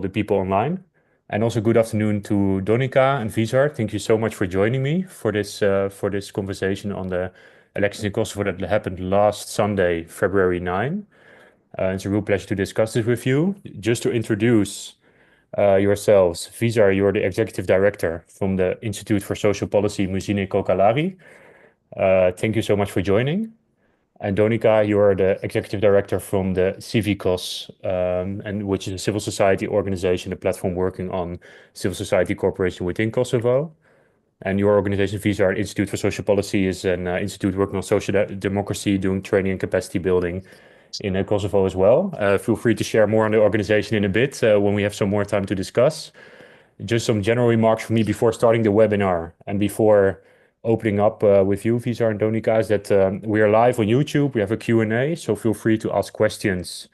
the people online. And also good afternoon to Donika and Visar. Thank you so much for joining me for this conversation on the elections in Kosovo that happened last Sunday, February 9. It's a real pleasure to discuss this with you. Just to introduce yourselves, Visar, you're the executive director from the Institute for Social Policy, Musine Kokalari. Thank you so much for joining. And Donika, you are the executive director from the CiviKos, and which is a civil society organization, a platform working on civil society cooperation within Kosovo. And your organization, Visar Institute for Social Policy, is an institute working on social democracy, doing training and capacity building in Kosovo as well. Feel free to share more on the organization in a bit when we have some more time to discuss. Just some general remarks from me before starting the webinar and before opening up with you, Visar and Donika, is that we are live on YouTube. We have a Q&A, so feel free to ask questions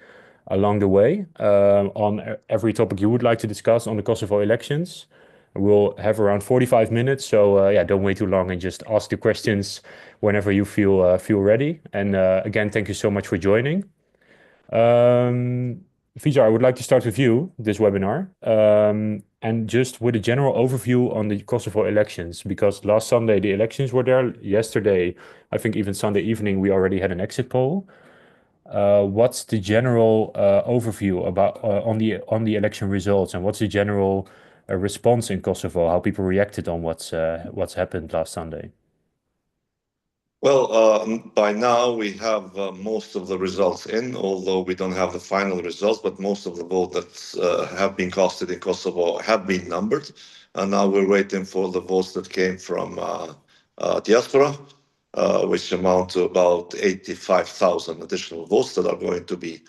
along the way on every topic you would like to discuss on the Kosovo elections. We'll have around 45 minutes, so yeah, don't wait too long and just ask the questions whenever you feel ready. And again, thank you so much for joining. Visar, I would like to start with you, this webinar, and just with a general overview on the Kosovo elections, because last Sunday the elections were there. Yesterday, I think even Sunday evening, we already had an exit poll. What's the general overview about on the election results, and what's the general response in Kosovo, how people reacted on what's happened last Sunday? Well, by now we have most of the results in, although we don't have the final results, but most of the votes that have been casted in Kosovo have been numbered. And now we're waiting for the votes that came from diaspora, which amount to about 85,000 additional votes that are going to be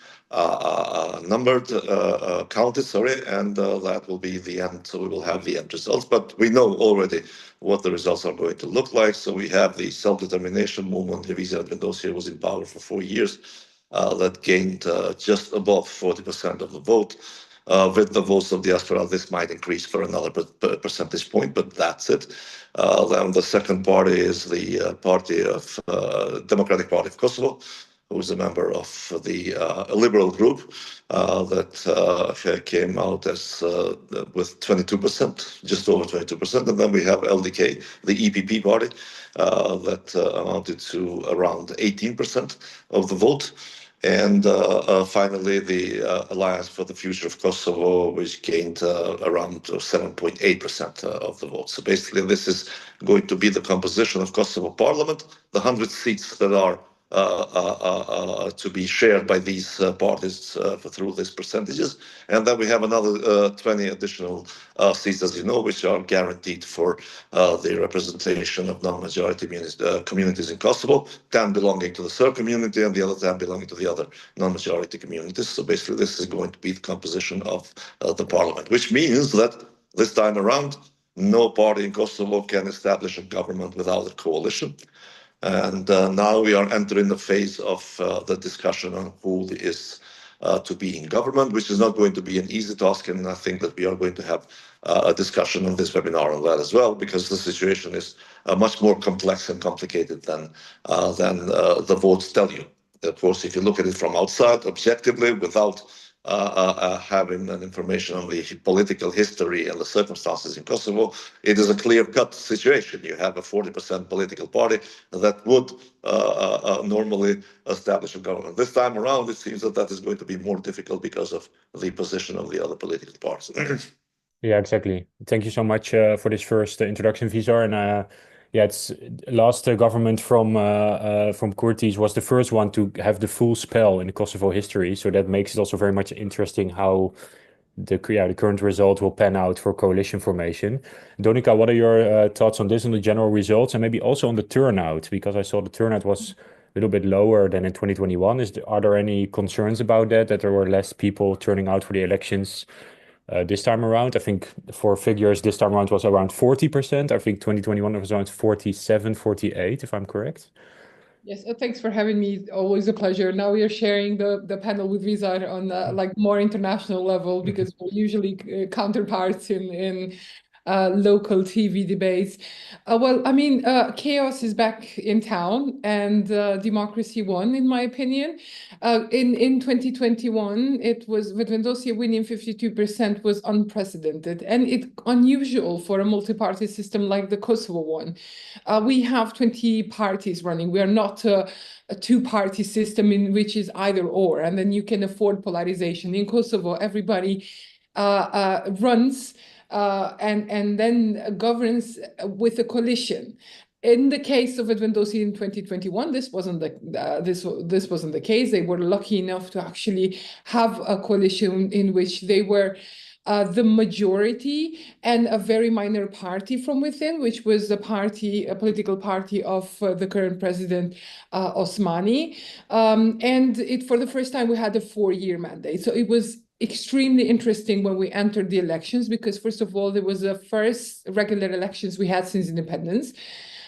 counted, and that will be the end. So we will have the end results, but we know already what the results are going to look like. So we have the self-determination movement. Visar Ymeri was in power for 4 years. That gained just above 40% of the vote. With the votes of diaspora, this might increase for another percentage point, but that's it. Then the second party is the party of Democratic Party of Kosovo, who is a member of the liberal group that came out as with 22%, just over 22%. And then we have LDK, the EPP party, that amounted to around 18% of the vote. And finally, the Alliance for the Future of Kosovo, which gained around 7.8% of the vote. So basically, this is going to be the composition of Kosovo Parliament, the 100 seats that are to be shared by these parties through these percentages. And then we have another 20 additional seats, as you know, which are guaranteed for the representation of non-majority communities in Kosovo, 10 belonging to the Serb community and the other 10 belonging to the other non-majority communities. So basically, this is going to be the composition of the parliament, which means that this time around, no party in Kosovo can establish a government without a coalition. And now we are entering the phase of the discussion on who is to be in government, which is not going to be an easy task. And I think that we are going to have a discussion on this webinar on that as well, because the situation is much more complex and complicated than the votes tell you. Of course, if you look at it from outside, objectively, without having an information on the political history and the circumstances in Kosovo, it is a clear-cut situation. You have a 40% political party that would normally establish a government. This time around, it seems that is going to be more difficult because of the position of the other political parties. Yeah, exactly. Thank you so much for this first introduction, Visar. And yeah, it's last government from Kurtis was the first one to have the full spell in the Kosovo history. So that makes it also very much interesting how the current result will pan out for coalition formation. Donika, what are your thoughts on this and the general results, and maybe also on the turnout? Because I saw the turnout was a little bit lower than in 2021. Are there any concerns about that there were less people turning out for the elections this time around? I think for figures this time around was around 40%. I think 2021 was around 47, 48, if I'm correct. Yes, thanks for having me. Always a pleasure. Now we are sharing the panel with Visar on like more international level, because we're usually counterparts in local TV debates. Well, I mean, chaos is back in town, and democracy won, in my opinion. In 2021, it was with Vendosia winning 52% was unprecedented, and it's unusual for a multi-party system like the Kosovo one. We have 20 parties running. We are not a two-party system in which is either or, and then you can afford polarization. In Kosovo, everybody runs and then governs with a coalition. In the case of Vendosia in 2021, this wasn't the case. They were lucky enough to actually have a coalition in which they were the majority and a very minor party from within, which was a political party of the current president, Osmani. And for the first time, we had a 4-year mandate. So it was extremely interesting when we entered the elections, because first of all, there was the first regular elections we had since independence.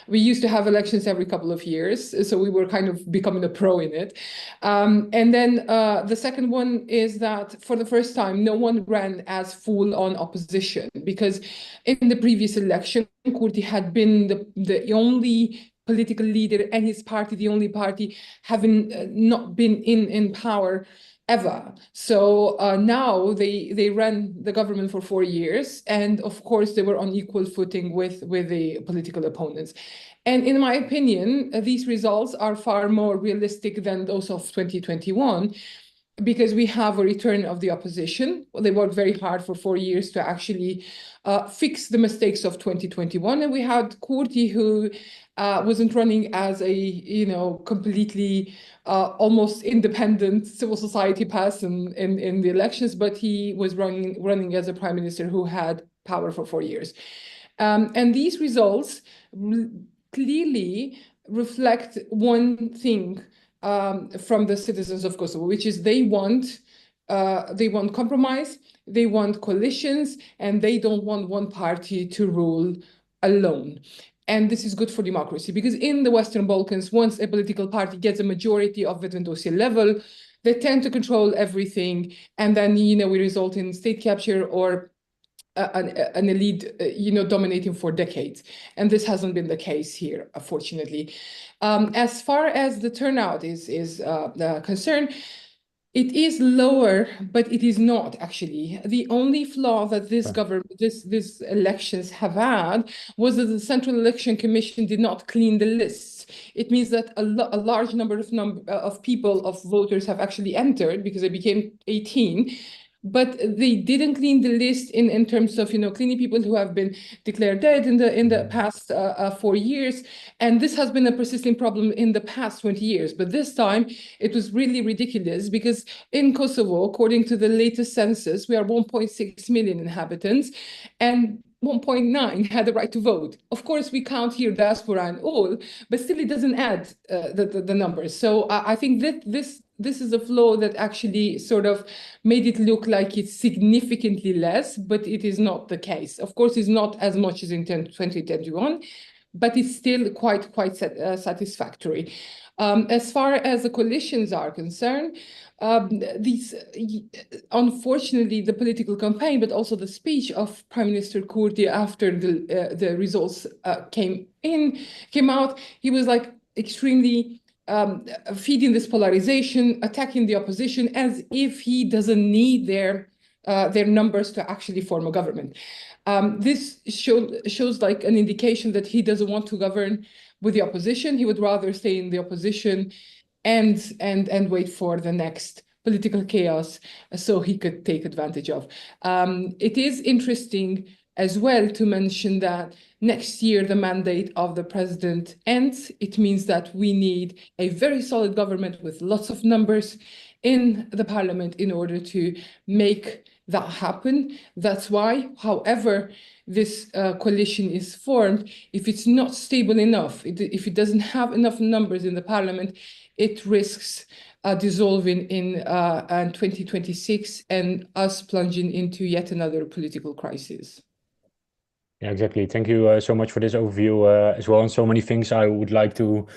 We used to have elections every couple of years, so we were kind of becoming a pro in it. And then the second one is that for the first time, no one ran as full-on opposition, because in the previous election, Kurti had been the only political leader and his party, the only party having not been in power ever. So now they ran the government for 4 years, and of course they were on equal footing with the political opponents. And in my opinion, these results are far more realistic than those of 2021, because we have a return of the opposition. They worked very hard for 4 years to actually fix the mistakes of 2021, and we had Kurti, who wasn't running as a completely almost independent civil society person in the elections, but he was running as a prime minister who had power for 4 years. And these results clearly reflect one thing from the citizens of Kosovo, which is they want compromise, they want coalitions, and they don't want one party to rule alone. And this is good for democracy, because in the Western Balkans, once a political party gets a majority of the Vendosia level, they tend to control everything, and then we result in state capture or an elite dominating for decades. And this hasn't been the case here, unfortunately. As far as the turnout is concerned, it is lower, but it is not actually. The only flaw that this elections have had was that the Central Election Commission did not clean the lists. It means that a large number of people, of voters, have actually entered because they became 18. But they didn't clean the list in terms of cleaning people who have been declared dead in the past 4 years, and this has been a persistent problem in the past 20 years. But this time it was really ridiculous, because in Kosovo, according to the latest census, we are 1.6 million inhabitants, and 1.9 had the right to vote. Of course, we count here diaspora and all, but still it doesn't add the numbers. So I think that this is a flaw that actually sort of made it look like it's significantly less, but it is not the case. Of course, it's not as much as in 2021, but it's still quite satisfactory. As far as the coalitions are concerned, unfortunately, the political campaign, but also the speech of Prime Minister Kurti after the results came out, he was like extremely feeding this polarization, attacking the opposition, as if he doesn't need their numbers to actually form a government. This shows like an indication that he doesn't want to govern with the opposition. He would rather stay in the opposition and wait for the next political chaos so he could take advantage of. It is interesting as well to mention that next year the mandate of the president ends. It means that we need a very solid government with lots of numbers in the parliament in order to make that happen. That's why, however this coalition is formed, if it's not stable enough, if it doesn't have enough numbers in the parliament, it risks dissolving in 2026 and us plunging into yet another political crisis. Yeah, exactly. Thank you so much for this overview as well, and so many things I would like to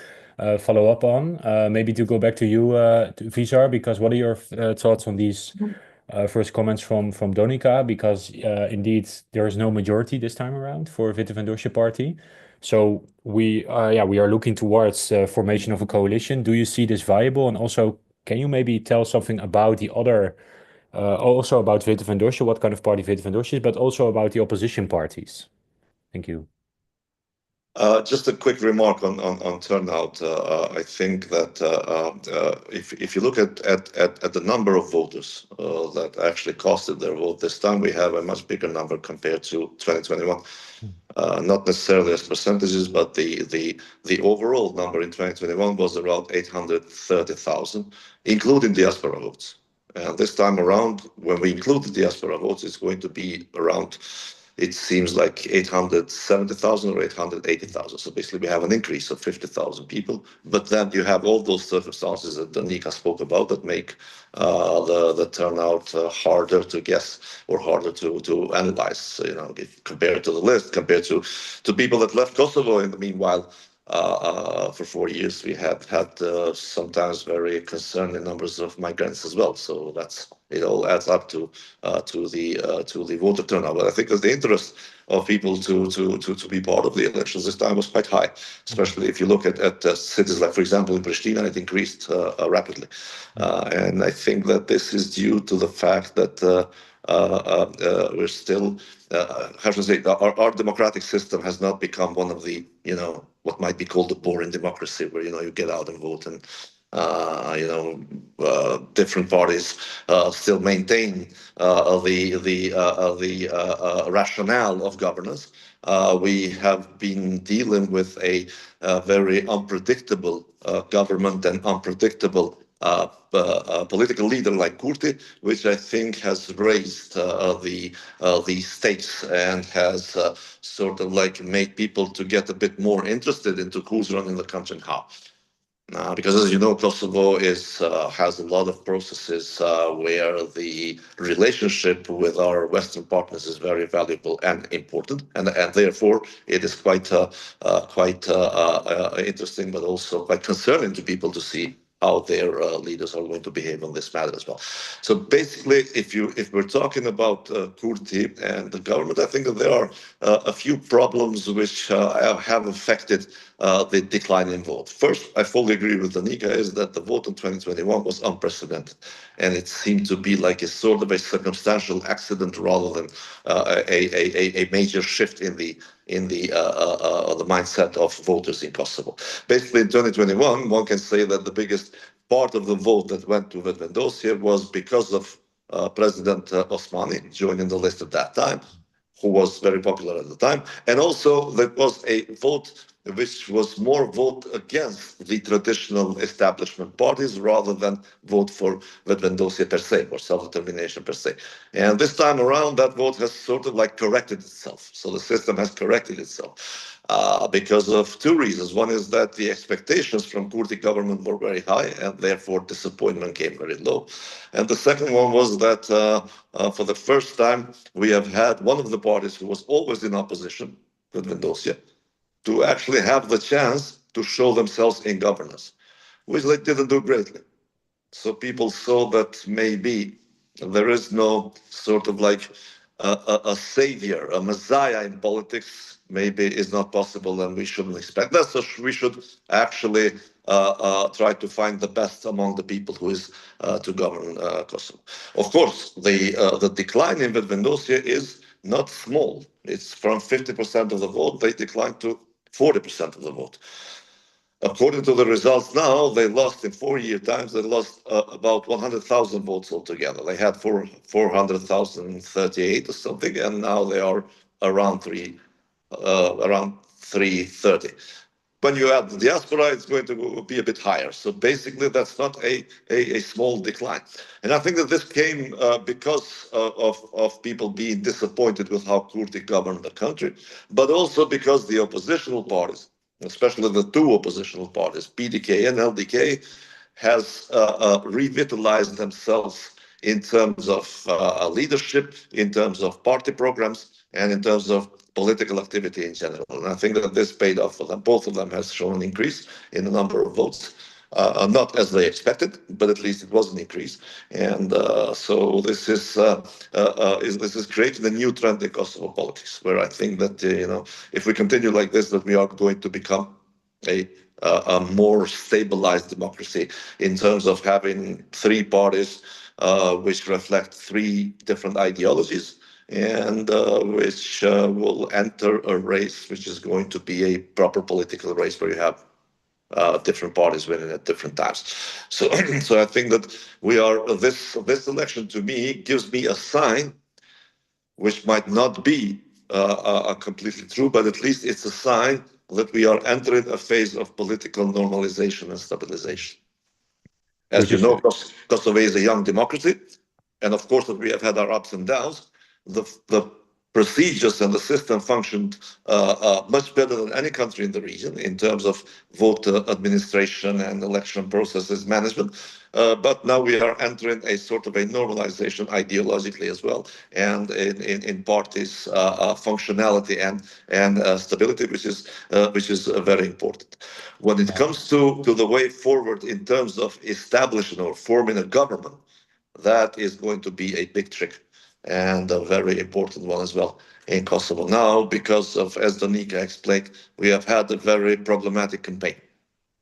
follow up on. Maybe to go back to you, to Visar, because what are your thoughts on these first comments from Donika, because indeed there is no majority this time around for Witte Vendoortje Party. So we are looking towards formation of a coalition. Do you see this viable? And also, can you maybe tell something about the other, also about Witte Vendoortje, what kind of party Witte Vendoortje is, but also about the opposition parties? Thank you. Just a quick remark on turnout. I think that if you look at the number of voters that actually casted their vote this time, we have a much bigger number compared to 2021. Not necessarily as percentages, but the overall number in 2021 was around 830,000, including diaspora votes. And this time around, when we include the diaspora votes, it's going to be around, it seems like 870,000 or 880,000. So basically we have an increase of 50,000 people, but then you have all those circumstances that Donika spoke about that make the turnout harder to guess or harder to analyze, compared to the list, compared to people that left Kosovo in the meanwhile. For 4 years, we had sometimes very concerning numbers of migrants as well. So it all adds up to the voter turnout. But I think that the interest of people to be part of the elections this time was quite high, especially if you look at cities like, for example, in Pristina, it increased rapidly. And I think that this is due to the fact that we're still, how should I say, our democratic system has not become one of the, what might be called the boring democracy, where, you get out and vote and, different parties still maintain the rationale of governance. We have been dealing with a very unpredictable government and unpredictable political leader like Kurti, which I think has raised the stakes and has sort of like made people to get a bit more interested into who's running the country and how. Because as you know, Kosovo has a lot of processes where the relationship with our Western partners is very valuable and important, and therefore it is quite interesting, but also quite concerning to people to see how their leaders are going to behave on this matter as well. So basically, if we're talking about Kurti and the government, I think that there are a few problems which have affected the decline in vote. First, I fully agree with Donika, is that the vote in 2021 was unprecedented, and it seemed to be like a sort of a circumstantial accident rather than a major shift in the mindset of voters in Kosovo. Basically, in 2021, one can say that the biggest part of the vote that went to Witte Vendoortje was because of President Osmani joining the list at that time, who was very popular at the time. And also there was a vote which was more vote against the traditional establishment parties rather than vote for Witte Vendoortje per se, or self-determination per se. And this time around, that vote has sort of like corrected itself. So the system has corrected itself. Because of two reasons. One is that the expectations from Kurdi government were very high, and therefore disappointment came very low. And the second one was that for the first time, we have had one of the parties who was always in opposition, Witte Vendoortje, to actually have the chance to show themselves in governance, which they didn't do greatly. So people saw that maybe there is no sort of like a savior, a messiah in politics, maybe is not possible, and we shouldn't expect that. So we should actually try to find the best among the people who is to govern Kosovo. Of course, the decline in Witte Vendoortje is not small. It's from 50% of the vote, they declined to 40% of the vote. According to the results now, they lost in 4 year times, they lost about 100,000 votes altogether. They had 400,038 or something, and now they are around 330. When you add the diaspora, it's going to be a bit higher. So basically, that's not a small decline. And I think that this came because of people being disappointed with how Kurdi governed the country, but also because the oppositional parties, especially the two oppositional parties, PDK and LDK, has revitalized themselves in terms of leadership, in terms of party programs, and in terms of political activity in general. And I think that this paid off for them. Both of them has shown an increase in the number of votes. not as they expected, but at least it was an increase. And so this is creating a new trend in Kosovo politics, where I think that if we continue like this, that we are going to become a a more stabilized democracy in terms of having three parties which reflect three different ideologies and which will enter a race which is going to be a proper political race where you have different parties winning at different times. So, so I think that we are this election to me gives me a sign which might not be completely true, but at least it's a sign that we are entering a phase of political normalization and stabilization. As Which you is know, Kosovo is a young democracy, and of course that we have had our ups and downs. The procedures and the system functioned much better than any country in the region in terms of voter administration and election processes management. But now we are entering a sort of a normalization ideologically as well, and in parties' functionality and stability, which is very important. When it comes to the way forward in terms of establishing or forming a government, that is going to be a big trick and a very important one as well in Kosovo now, because of, as Donika explained, we have had a very problematic campaign.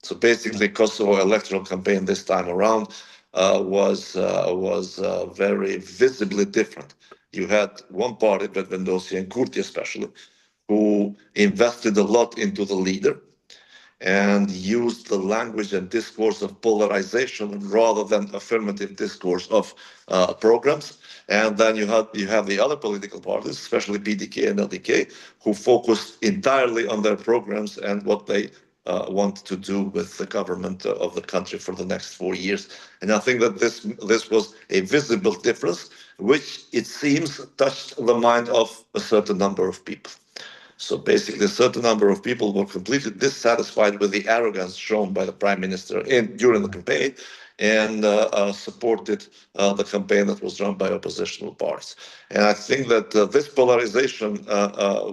So basically, Kosovo electoral campaign this time around was very visibly different. You had one party, Vetvendosi and Kurti especially, who invested a lot into the leader and used the language and discourse of polarization rather than affirmative discourse of programs. And then you have the other political parties, especially PDK and LDK, who focused entirely on their programs and what they want to do with the government of the country for the next 4 years. And I think that this was a visible difference, which it seems touched the mind of a certain number of people. So basically, a certain number of people were completely dissatisfied with the arrogance shown by the prime minister during the campaign and supported the campaign that was run by oppositional parties. And I think that this polarization,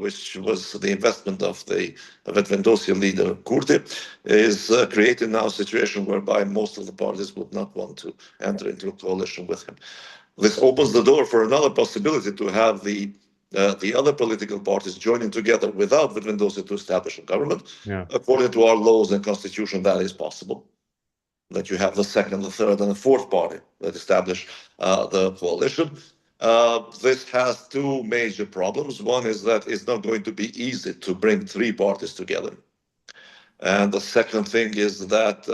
which was the investment of the Vetvendosi leader Kurti, is creating now a situation whereby most of the parties would not want to enter into a coalition with him. This opens the door for another possibility to have the other political parties joining together without Vetvendosi to establish a government. yeah. According to our laws and constitution, that is possible. That you have the second, the third, and the fourth party that establish the coalition. This has two major problems. One is that it's not going to be easy to bring three parties together. And the second thing is that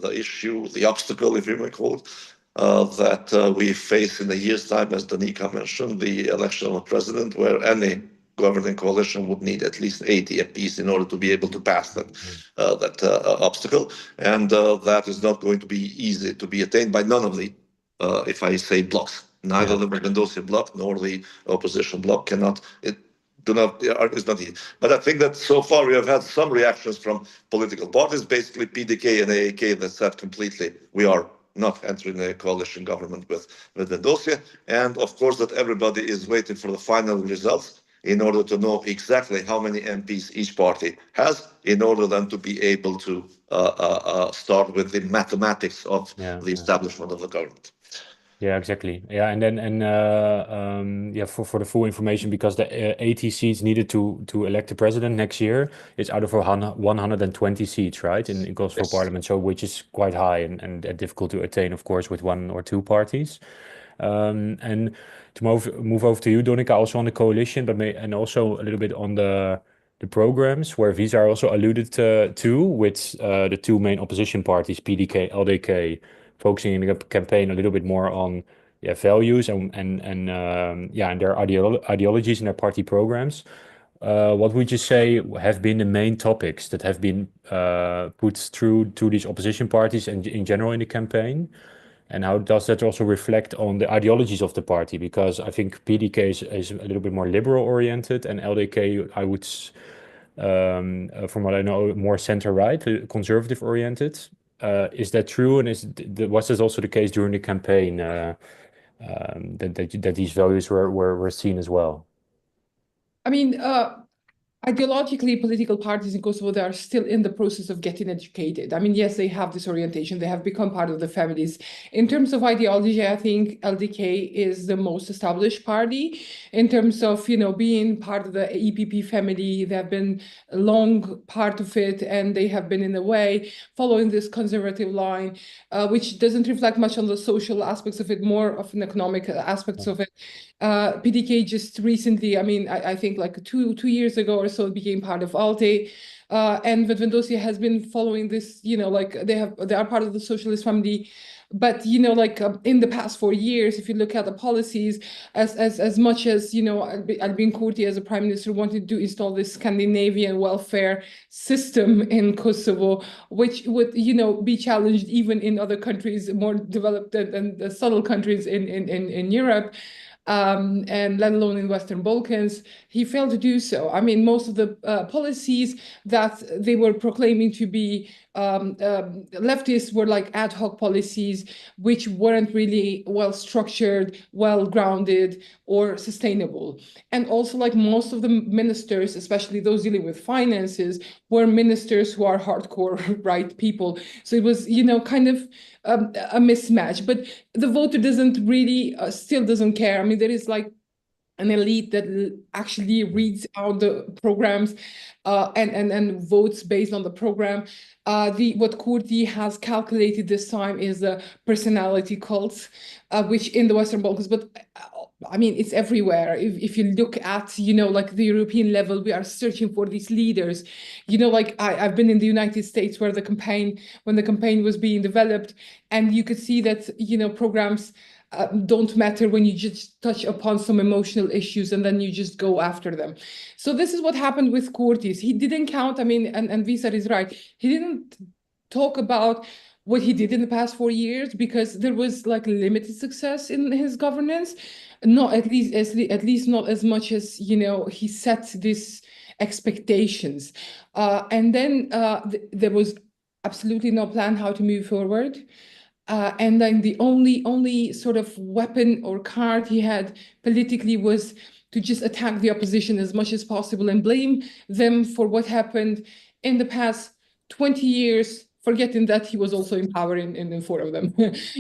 the issue, the obstacle, if you may call it, that we face in a year's time, as Donika mentioned, the election of a president, where any governing coalition would need at least 80 MPs in order to be able to pass that obstacle. And that is not going to be easy to be attained by none of the, if I say, blocks. Neither the Mendoza bloc nor the opposition bloc cannot. It's not easy. But I think that so far we have had some reactions from political parties, basically PDK and AAK, that said completely we are not entering a coalition government with Mendoza. And of course that everybody is waiting for the final results in order to know exactly how many MPs each party has, in order then to be able to start with the mathematics of the establishment of the government. Yeah, exactly. Yeah, and then yeah, for the full information, because the 80 seats needed to elect the president next year, it's out of 120 seats, right, in Kosovo Parliament, so which is quite high and difficult to attain, of course, with one or two parties. And to move over to you, Donika, also on the coalition, and also a little bit on the programs where Visar also alluded to with the two main opposition parties, PDK, LDK, focusing in the campaign a little bit more on values and their ideologies and their party programs. What would you say have been the main topics that have been put through to these opposition parties and in general in the campaign? And how does that also reflect on the ideologies of the party? Because I think PDK is a little bit more liberal oriented, and LDK, I would, from what I know, more center-right, conservative oriented. Is that true? And was this also the case during the campaign, that these values were seen as well? I mean, Ideologically, political parties in Kosovo, they are still in the process of getting educated. I mean, yes, they have this orientation. They have become part of the families. In terms of ideology, I think LDK is the most established party. In terms of, being part of the EPP family, they have been a long part of it, and they have been, in a way, following this conservative line, which doesn't reflect much on the social aspects of it, more of an economic aspects of it. PDK just recently, I mean, I think like two years ago or so, it became part of ALTE. And Vetvendosia has been following this, like they are part of the socialist family. But, in the past 4 years, if you look at the policies, as much as, Albin Kurti as a prime minister wanted to install this Scandinavian welfare system in Kosovo, which would, be challenged even in other countries, more developed and the subtle countries in Europe. And let alone in Western Balkans, he failed to do so. I mean, most of the policies that they were proclaiming to be leftists were like ad hoc policies, which weren't really well structured, well grounded, or sustainable. And also, like most of the ministers, especially those dealing with finances, were ministers who are hardcore right people. So it was, kind of a mismatch. But the voter doesn't really, still doesn't care. I mean, there is like an elite that actually reads out the programs and votes based on the program. What Kurti has calculated this time is a personality cult, which in the Western Balkans, but I mean, it's everywhere. If you look at, like the European level, we are searching for these leaders. Like I've been in the United States when the campaign was being developed, and you could see that, programs don't matter when you just touch upon some emotional issues and then you just go after them. So this is what happened with Kurtis. He didn't count, I mean, and Visar is right. He didn't talk about what he did in the past 4 years because there was like limited success in his governance. Not at least not as much as, he set these expectations. And then there was absolutely no plan how to move forward. And then the only sort of weapon or card he had politically was to just attack the opposition as much as possible and blame them for what happened in the past 20 years, forgetting that he was also in power in 4 of them.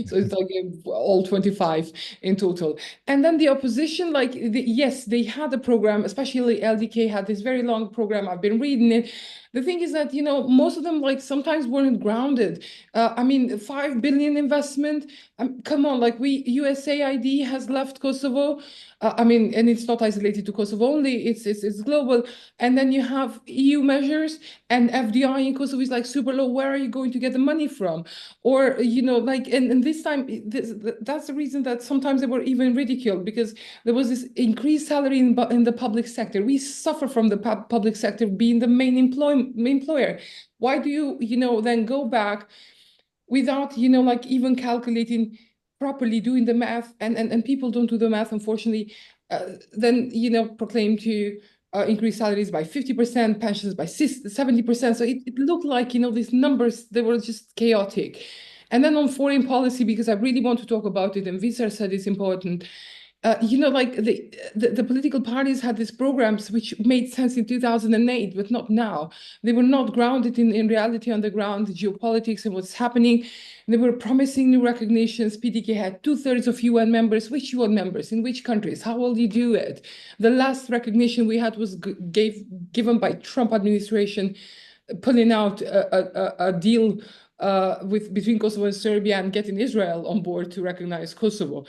So it's like all 25 in total. And then the opposition, like, yes, they had a program, especially LDK had this very long program. I've been reading it. The thing is that, most of them like sometimes weren't grounded. I mean, 5 billion investment. Come on, like USAID has left Kosovo. I mean, and it's not isolated to Kosovo only, it's global. And then you have EU measures and FDI in Kosovo is like super low. Where are you going to get the money from? Or, like, and this time, that's the reason that sometimes they were even ridiculed because there was this increased salary in the public sector. We suffer from the public sector being the main employer. Why do you, then go back without, like even calculating properly, doing the math, and people don't do the math, unfortunately, then, proclaim to increase salaries by 50%, pensions by 70%. So it looked like, these numbers, they were just chaotic. And then on foreign policy, because I really want to talk about it, and Visar said it's important, like the political parties had these programs which made sense in 2008, but not now. They were not grounded in reality on the ground, geopolitics and what's happening. They were promising new recognitions. PDK had 2/3 of UN members. Which UN members? In which countries? How will you do it? The last recognition we had was given by Trump administration, pulling out a deal between Kosovo and Serbia and getting Israel on board to recognize Kosovo.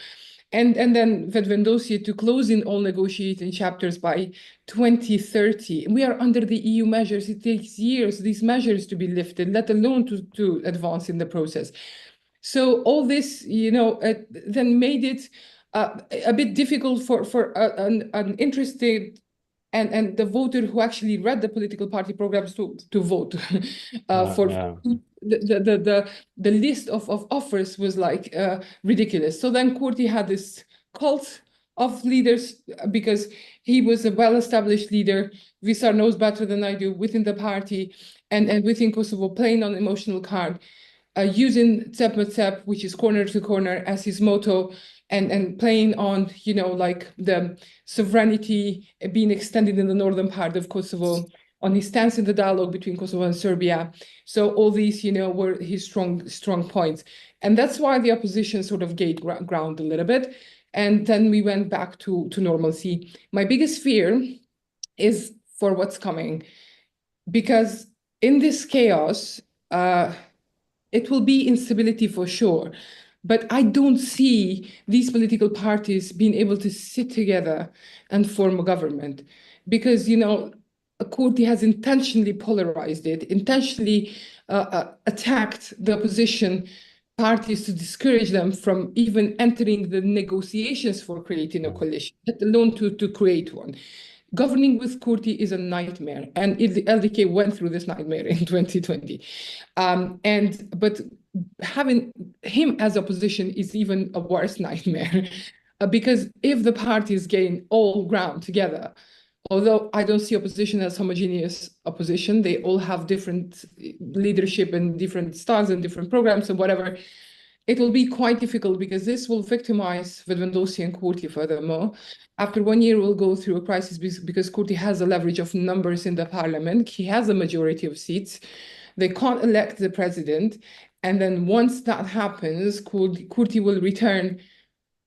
And then Vetvendosia to close in all negotiating chapters by 2030. We are under the EU measures. It takes years, these measures to be lifted, let alone to advance in the process. So all this, then made it a bit difficult for an interested and the voter who actually read the political party programs to vote for Yeah. the list of offers was like ridiculous. So then Kurti had this cult of leaders because he was a well-established leader. Visar knows better than I do within the party and within Kosovo, playing on emotional card, using Cep, which is corner to corner, as his motto, and playing on, like the sovereignty being extended in the northern part of Kosovo, on his stance in the dialogue between Kosovo and Serbia. So all these, were his strong points. And that's why the opposition sort of gained ground a little bit. And then we went back to normalcy. My biggest fear is for what's coming, because in this chaos, it will be instability for sure. But I don't see these political parties being able to sit together and form a government, because, Kurti has intentionally polarized it, intentionally attacked the opposition parties to discourage them from even entering the negotiations for creating a coalition, let alone to create one. Governing with Kurti is a nightmare, and the LDK went through this nightmare in 2020. But having him as opposition is even a worse nightmare, because if the parties gain all ground together, although I don't see opposition as homogeneous opposition, they all have different leadership and different styles and different programs and whatever. It will be quite difficult, because this will victimize Vedvendossi and Kurti furthermore. After 1 year, we'll go through a crisis because Kurti has a leverage of numbers in the parliament. He has a majority of seats. They can't elect the president. And then once that happens, Kurti will return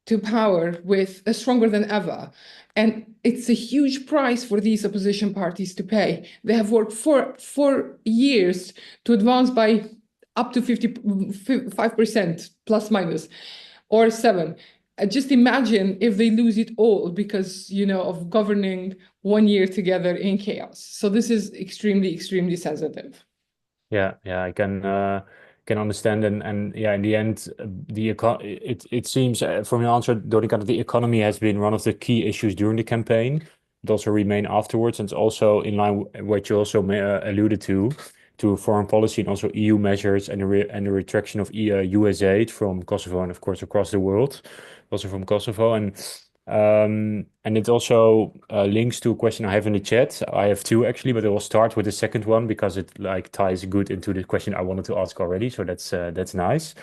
to power with stronger than ever. And it's a huge price for these opposition parties to pay. They have worked for 4 years to advance by up to 55% plus minus, or 7. Just imagine if they lose it all because, of governing 1 year together in chaos. So this is extremely, extremely sensitive. Yeah, I can understand, and yeah, in the end, it seems from your answer, Donika, that the economy has been one of the key issues during the campaign. It also remain afterwards, and it's also in line with what you also alluded to foreign policy and also EU measures and the retraction of US aid from Kosovo and of course across the world, also from Kosovo. And it also links to a question I have in the chat. I have two actually, but I will start with the second one because it like ties good into the question I wanted to ask already. So that's nice.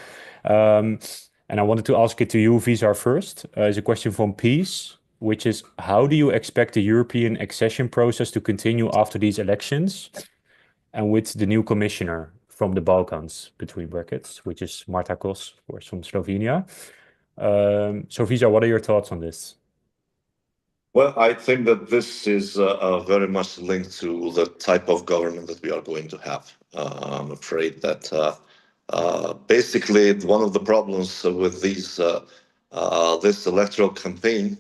And I wanted to ask it to you, Visar, first. It's a question from Peace, which is, how do you expect the European accession process to continue after these elections and with the new commissioner from the Balkans, between brackets, which is Marta Kos, of course, from Slovenia? So Visar, what are your thoughts on this? Well, I think that this is very much linked to the type of government that we are going to have. I'm afraid that basically one of the problems with this electoral campaign,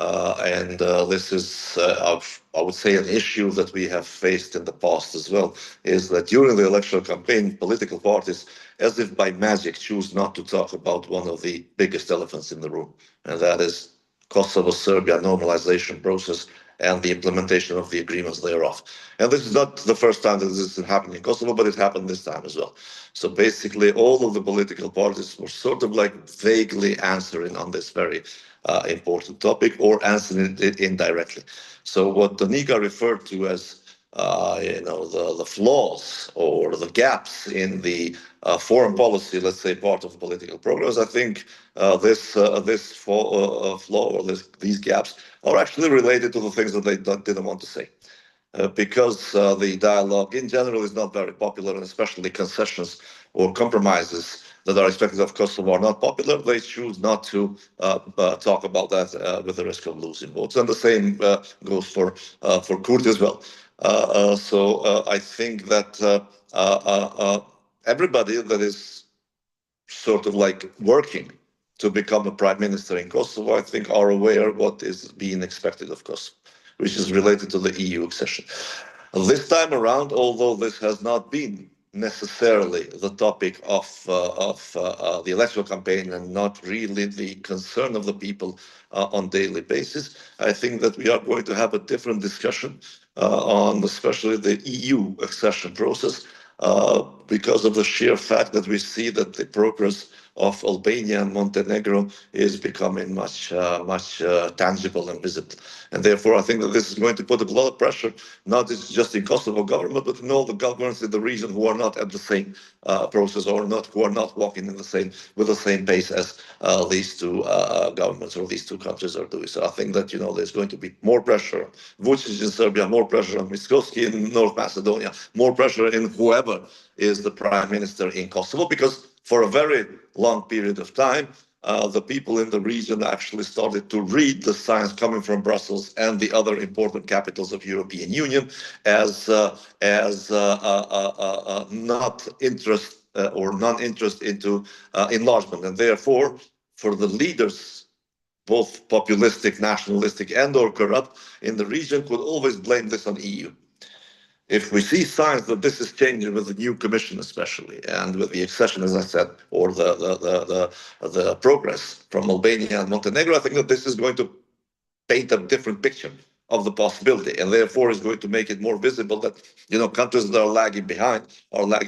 and this is, I would say, an issue that we have faced in the past as well, is that during the electoral campaign, political parties, as if by magic, choose not to talk about one of the biggest elephants in the room, and that is Kosovo-Serbia normalization process and the implementation of the agreements thereof. And this is not the first time that this is happening in Kosovo, but it happened this time as well. So basically, all of the political parties were sort of like vaguely answering on this very important topic, or answering it indirectly. So what Donika referred to as the flaws or the gaps in the foreign policy, let's say, part of political progress, I think this flaw or these gaps are actually related to the things that they didn't want to say. Because the dialogue in general is not very popular, and especially concessions or compromises that are expected of Kosovo are not popular, they choose not to talk about that with the risk of losing votes. And the same goes for Kurd as well. So I think that everybody that is sort of like working to become a prime minister in Kosovo, I think, are aware what is being expected of Kosovo, which is related to the EU accession. This time around, although this has not been necessarily the topic of the electoral campaign and not really the concern of the people on daily basis, I think that we are going to have a different discussion on especially the EU accession process, because of the sheer fact that we see that the progress of Albania and Montenegro is becoming much tangible and visible. And therefore, I think that this is going to put a lot of pressure, not just in Kosovo government, but in all the governments in the region who are not at the same process, or who are not walking in with the same pace as these two governments or these two countries are doing. So I think that there's going to be more pressure on Vučić in Serbia, more pressure on Mickoski in North Macedonia, more pressure in whoever is the prime minister in Kosovo, because for a very long period of time, the people in the region actually started to read the signs coming from Brussels and the other important capitals of European Union as not interest or non-interest into enlargement, and therefore, for the leaders, both populistic, nationalistic, and/or corrupt in the region, could always blame this on EU. If we see signs that this is changing with the new commission, especially, and with the accession, as I said, or the progress from Albania and Montenegro, I think that this is going to paint a different picture of the possibility, and therefore is going to make it more visible that countries that are lagging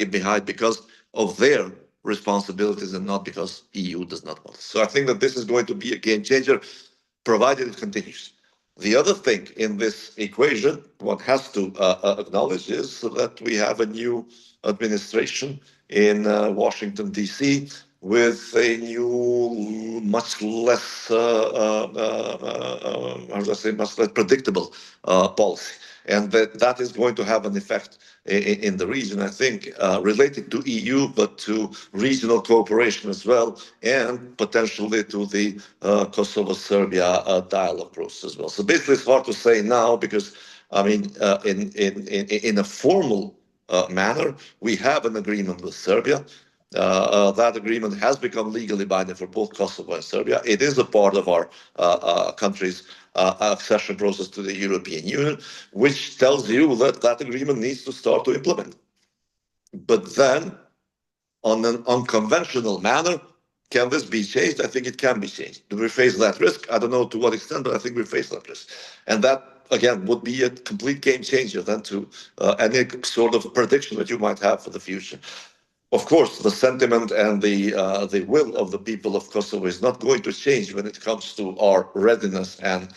behind because of their responsibilities and not because EU does not want it. So I think that this is going to be a game changer, provided it continues. The other thing in this equation, one has to acknowledge, is that we have a new administration in Washington, D.C., with a new, much less, much less predictable policy. And that is going to have an effect in the region, I think, related to EU, but to regional cooperation as well, and potentially to the Kosovo-Serbia dialogue process as well. So basically, it's hard to say now because, I mean, in a formal manner, we have an agreement with Serbia. That agreement has become legally binding for both Kosovo and Serbia. It is a part of our country's accession process to the European Union, which tells you that that agreement needs to start to implement. But then, on an unconventional manner, can this be changed? I think it can be changed. Do we face that risk? I don't know to what extent, but I think we face that risk. And that, again, would be a complete game changer then to any sort of prediction that you might have for the future. Of course, the sentiment and the will of the people of Kosovo is not going to change when it comes to our readiness and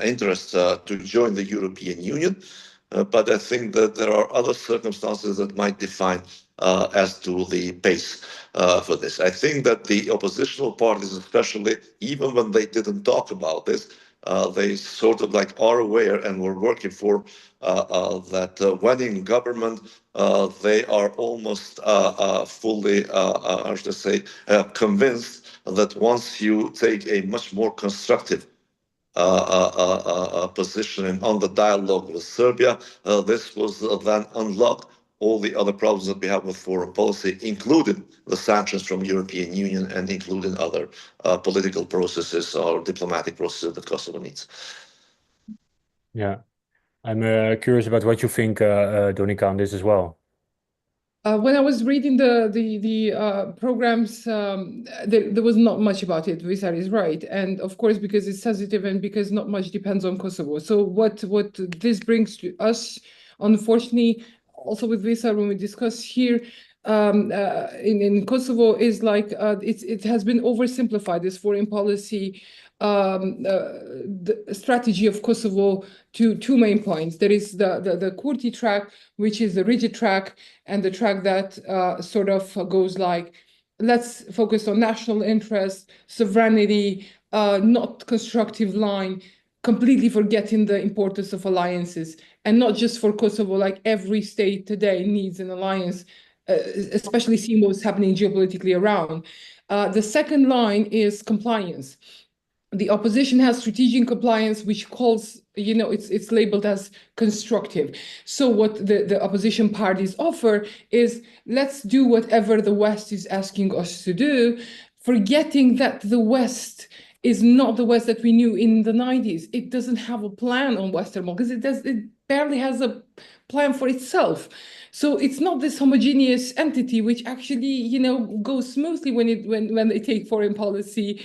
interest to join the European Union. But I think that there are other circumstances that might define as to the pace for this. I think that the oppositional parties, especially, even when they didn't talk about this, they sort of are aware and were working for that when in government, they are almost fully, convinced that once you take a much more constructive position on the dialogue with Serbia, this was then unlock all the other problems that we have with foreign policy, including the sanctions from European Union and including other political processes or diplomatic processes that Kosovo needs. Yeah, I'm curious about what you think, Donika, on this as well. When I was reading the programs, there was not much about it. Visar is right, and of course because it's sensitive and because not much depends on Kosovo. So what this brings to us, unfortunately, also with Visar, when we discuss here in Kosovo, is it has been oversimplified. This foreign policy the strategy of Kosovo to two main points. There is the Kurti track, which is the rigid track, and the track that sort of goes let's focus on national interest, sovereignty, not constructive line, completely forgetting the importance of alliances, and not just for Kosovo. Every state today needs an alliance, especially seeing what's happening geopolitically around. The second line is compliance. The opposition has strategic compliance, which calls, it's labeled as constructive. So what the opposition parties offer is, let's do whatever the West is asking us to do, forgetting that the West is not the West that we knew in the 90s. It doesn't have a plan on Western Balkans. barely has a plan for itself. So it's not this homogeneous entity which actually, goes smoothly when they take foreign policy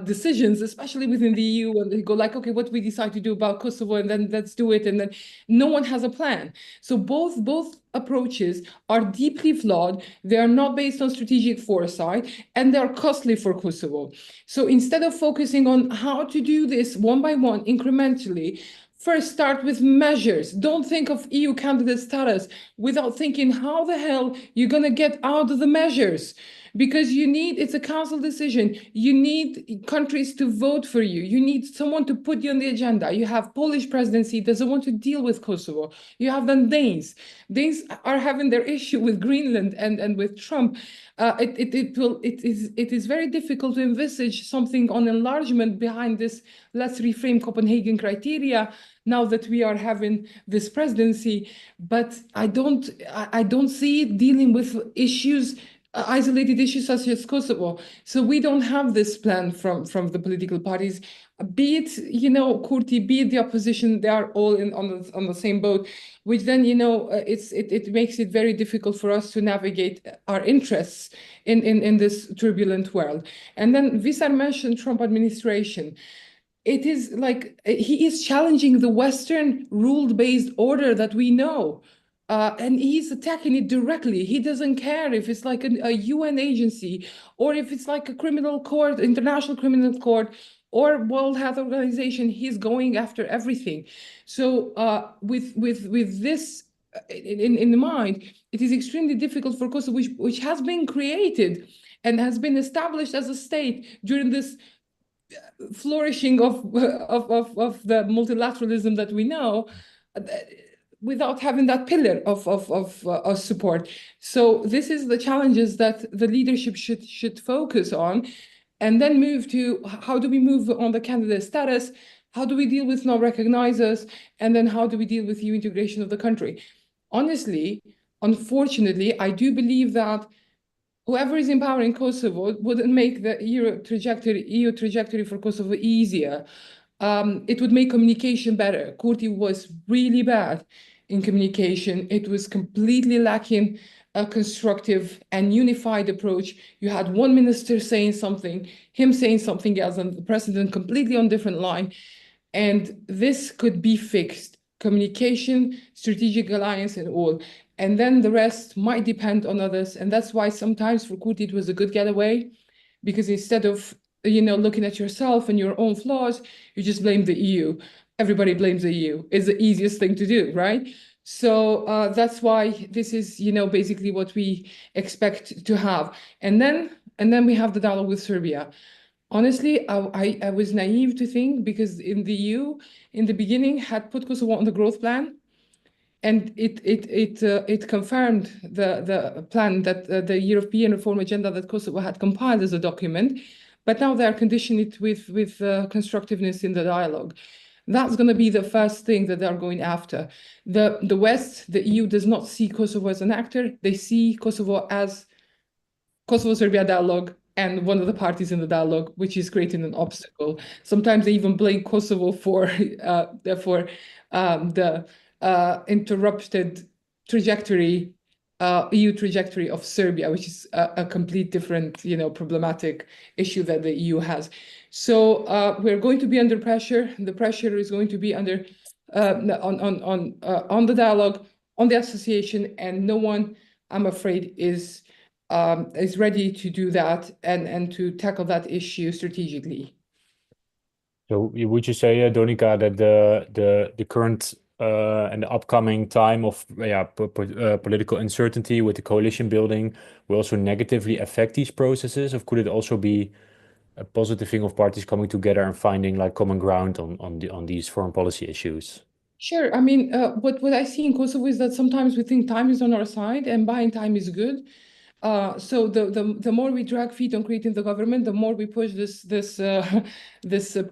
decisions, especially within the EU, and they go like, okay, what we decide to do about Kosovo, and then let's do it, and then no one has a plan. So both approaches are deeply flawed. They are not based on strategic foresight, and they are costly for Kosovo. So instead of focusing on how to do this one by one, incrementally, first start with measures. Don't think of EU candidate status without thinking how the hell you're going to get out of the measures. Because it's a council decision. You need countries to vote for you. You need someone to put you on the agenda. You have Polish presidency doesn't want to deal with Kosovo. You have then Danes. Danes are having their issue with Greenland and with Trump. It is very difficult to envisage something on enlargement behind this. Let's reframe Copenhagen criteria now that we are having this presidency. But I don't see it dealing with issues, isolated issues such as Kosovo. So we don't have this plan from the political parties, be it, Kurti, be it the opposition. They are all on the same boat, which then, it makes it very difficult for us to navigate our interests in this turbulent world. And then Visar mentioned Trump administration. It is like he is challenging the Western rule-based order that we know. And he's attacking it directly. He doesn't care if it's like a UN agency, or if it's like a criminal court, international criminal court, or World Health Organization. He's going after everything. So with this in mind, it is extremely difficult for Kosovo, which has been created and has been established as a state during this flourishing of the multilateralism that we know, without having that pillar of support. So this is the challenges that the leadership should focus on, and then move to how do we move on the candidate status, how do we deal with non-recognizers, and then how do we deal with EU integration of the country. Honestly, unfortunately, I do believe that whoever is in power in Kosovo wouldn't make the EU trajectory for Kosovo easier. It would make communication better. Kurti was really bad in communication. It was completely lacking a constructive and unified approach. You had one minister saying something, him saying something else, and the president completely on different line. And this could be fixed. Communication, strategic alliance, and all. And then the rest might depend on others. And that's why sometimes for Kurti it was a good getaway, because instead of looking at yourself and your own flaws, you just blame the EU. Everybody blames the EU. It's the easiest thing to do, right? So that's why this is basically what we expect to have. And then we have the dialogue with Serbia. Honestly, I was naive to think, because in the EU in the beginning had put Kosovo on the growth plan, and it confirmed the plan that the European reform agenda that Kosovo had compiled as a document, but now they are conditioning it with constructiveness in the dialogue. That's going to be the first thing that they're going after. The West, the EU, does not see Kosovo as an actor. They see Kosovo as Kosovo-Serbia dialogue and one of the parties in the dialogue, which is creating an obstacle. Sometimes they even blame Kosovo for the interrupted trajectory, EU trajectory of Serbia, which is a complete different, problematic issue that the EU has. So we're going to be under pressure. The pressure is going to be under on the dialogue, on the association, and no one, I'm afraid, is ready to do that and to tackle that issue strategically. So would you say, Donika, that the current and the upcoming time of political uncertainty with the coalition building will also negatively affect these processes, or could it also be a positive thing of parties coming together and finding like common ground on these foreign policy issues? Sure. I mean, what I see in Kosovo is that sometimes we think time is on our side and buying time is good. So the more we drag feet on creating the government, the more we push this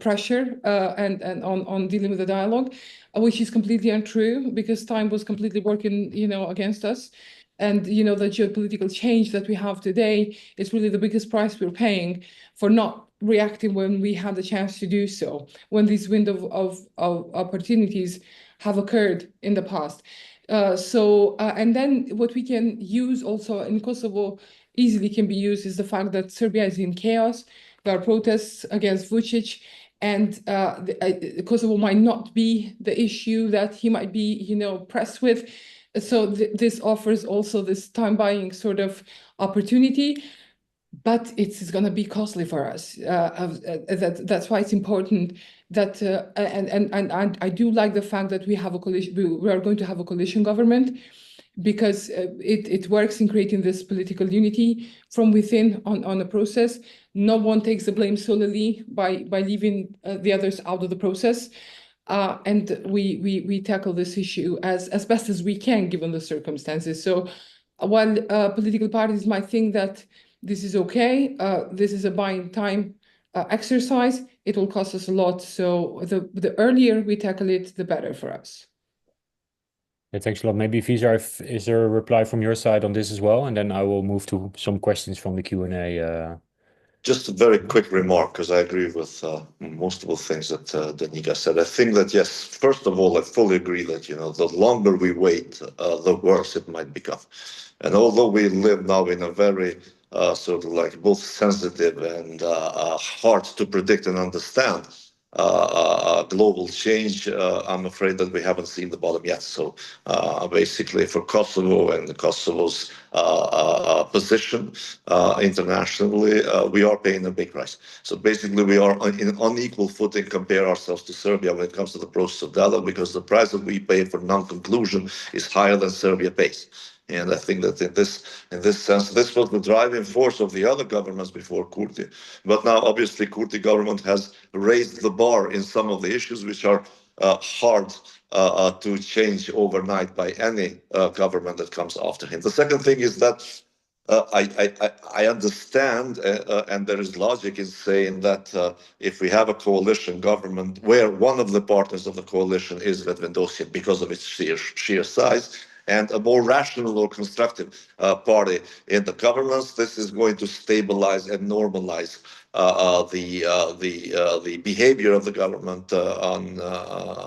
pressure and on dealing with the dialogue, which is completely untrue, because time was completely working against us. And the geopolitical change that we have today is really the biggest price we're paying for not reacting when we had the chance to do so, when these window of opportunities have occurred in the past. And then what we can use also in Kosovo easily can be used is the fact that Serbia is in chaos. There are protests against Vucic, and Kosovo might not be the issue that he might be, pressed with. So this offers also this time-buying sort of opportunity, but it's going to be costly for us. That's why it's important that and I do like the fact that we have a coalition. We are going to have a coalition government, because it works in creating this political unity from within on a process. No one takes the blame solely by leaving the others out of the process. And we tackle this issue as best as we can given the circumstances. So while political parties might think that this is okay, this is a buying time exercise, it will cost us a lot. So the earlier we tackle it, the better for us. Yeah, thanks a lot. Maybe Visar, is there a reply from your side on this as well? And then I will move to some questions from the Q&A. Just a very quick remark, because I agree with most of the things that Donika said. I think that, yes, first of all, I fully agree that, the longer we wait, the worse it might become. And although we live now in a very sort of like both sensitive and hard to predict and understand global change, I'm afraid that we haven't seen the bottom yet. So basically for Kosovo and Kosovo's position internationally, we are paying a big price. So basically we are in unequal footing, compare ourselves to Serbia when it comes to the process of dialogue, because the price that we pay for non-conclusion is higher than Serbia pays. And I think that in this sense, this was the driving force of the other governments before Kurti. But now, obviously, Kurti government has raised the bar in some of the issues which are hard to change overnight by any government that comes after him. The second thing is that I understand, and there is logic in saying that if we have a coalition government where one of the partners of the coalition is Vetvendosje because of its sheer size, and a more rational or constructive party in the governance, this is going to stabilize and normalize the behavior of the government,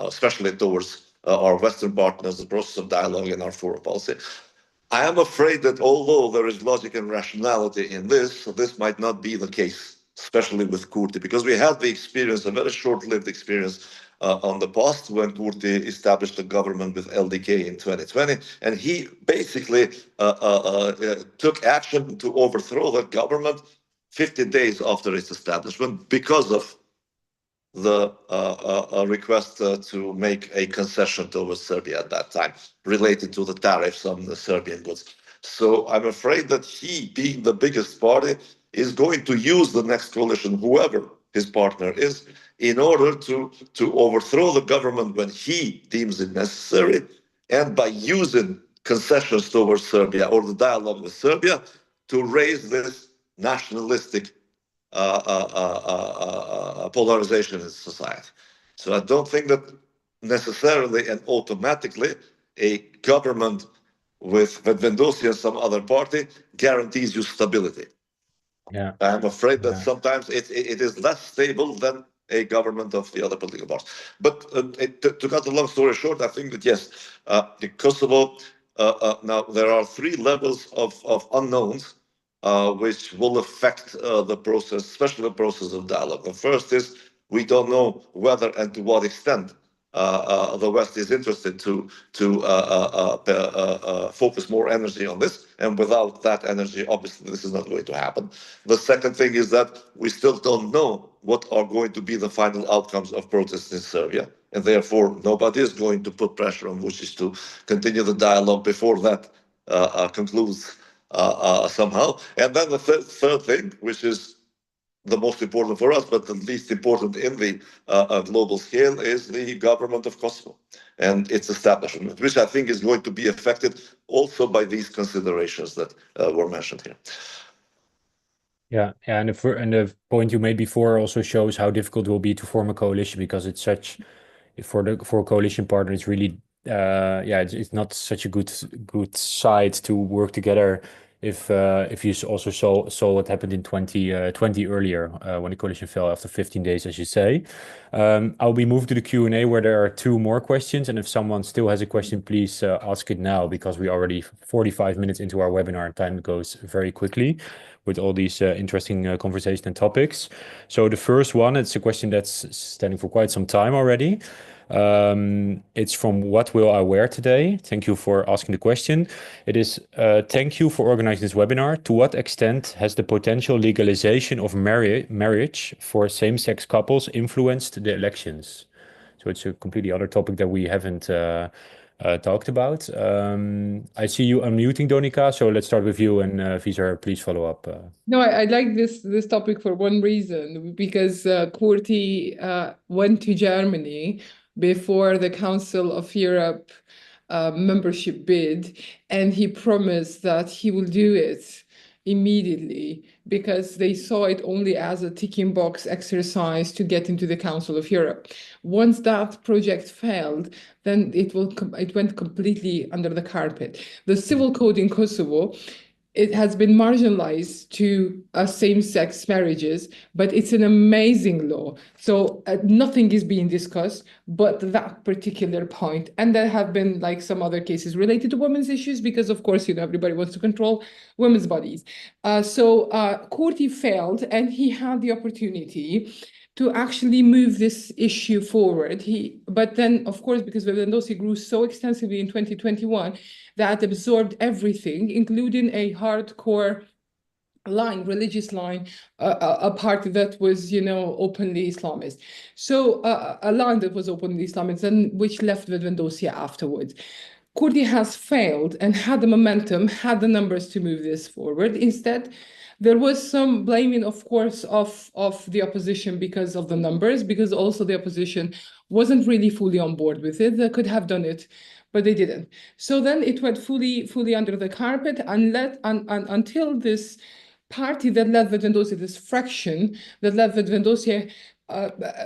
especially towards our Western partners, the process of dialogue and our foreign policy. I am afraid that although there is logic and rationality in this, this might not be the case, especially with Kurti, because we had the experience, a very short-lived experience on the past when Kurti established a government with LDK in 2020, and he basically took action to overthrow that government 50 days after its establishment because of the request to make a concession towards Serbia at that time, related to the tariffs on the Serbian goods. So I'm afraid that he, being the biggest party, is going to use the next coalition, whoever his partner is, in order to overthrow the government when he deems it necessary, and by using concessions towards Serbia or the dialogue with Serbia to raise this nationalistic polarization in society. So I don't think that necessarily and automatically a government with Vetvendosje and some other party guarantees you stability. Yeah, I'm afraid that sometimes it is less stable than a government of the other political parties. But to cut a long story short, I think that yes, in Kosovo, now there are three levels of unknowns which will affect the process, especially the process of dialogue. The first is we don't know whether and to what extent the West is interested to focus more energy on this, and without that energy, obviously, this is not going to happen. The second thing is that we still don't know what are going to be the final outcomes of protests in Serbia, and therefore nobody is going to put pressure on Vučić to continue the dialogue before that concludes somehow. And then the third thing, which is the most important for us, but the least important in the global scale, is the government of Kosovo and its establishment, which I think is going to be affected also by these considerations that were mentioned here. Yeah, and the point you made before also shows how difficult it will be to form a coalition, because it's such for a coalition partner, it's really it's not such a good side to work together if you also saw what happened in 2020 earlier, when the coalition fell after 15 days, as you say. I'll be moving to the Q&A where there are two more questions, and if someone still has a question, please ask it now, because we're already 45 minutes into our webinar and time goes very quickly with all these interesting conversation and topics. So the first one, it's a question that's standing for quite some time already. It's from What Will I Wear Today? Thank you for asking the question. It is, thank you for organizing this webinar. To what extent has the potential legalization of marriage for same-sex couples influenced the elections? So it's a completely other topic that we haven't talked about. I see you unmuting, Donika, so let's start with you, and Visar, please follow up. No, I like this topic for one reason, because Kurti went to Germany before the Council of Europe membership bid, and he promised that he will do it immediately because they saw it only as a ticking box exercise to get into the Council of Europe. Once that project failed, then it went completely under the carpet. The civil code in Kosovo, it has been marginalized to same-sex marriages, but it's an amazing law. So nothing is being discussed but that particular point. And there have been like some other cases related to women's issues because, of course, everybody wants to control women's bodies. So Kurti failed, and he had the opportunity to actually move this issue forward. But then, of course, because Vendosi grew so extensively in 2021, that absorbed everything, including a hardcore line, religious line, a party that was, openly Islamist. So a line that was openly Islamist, and which left Vendosi afterwards. Kurdi has failed and had the momentum, had the numbers to move this forward. Instead, there was some blaming, of course, of the opposition because of the numbers, because also the opposition wasn't really fully on board with it. They could have done it, but they didn't. So then it went fully under the carpet until this party that led Vendosi, this fraction that led Vendosi,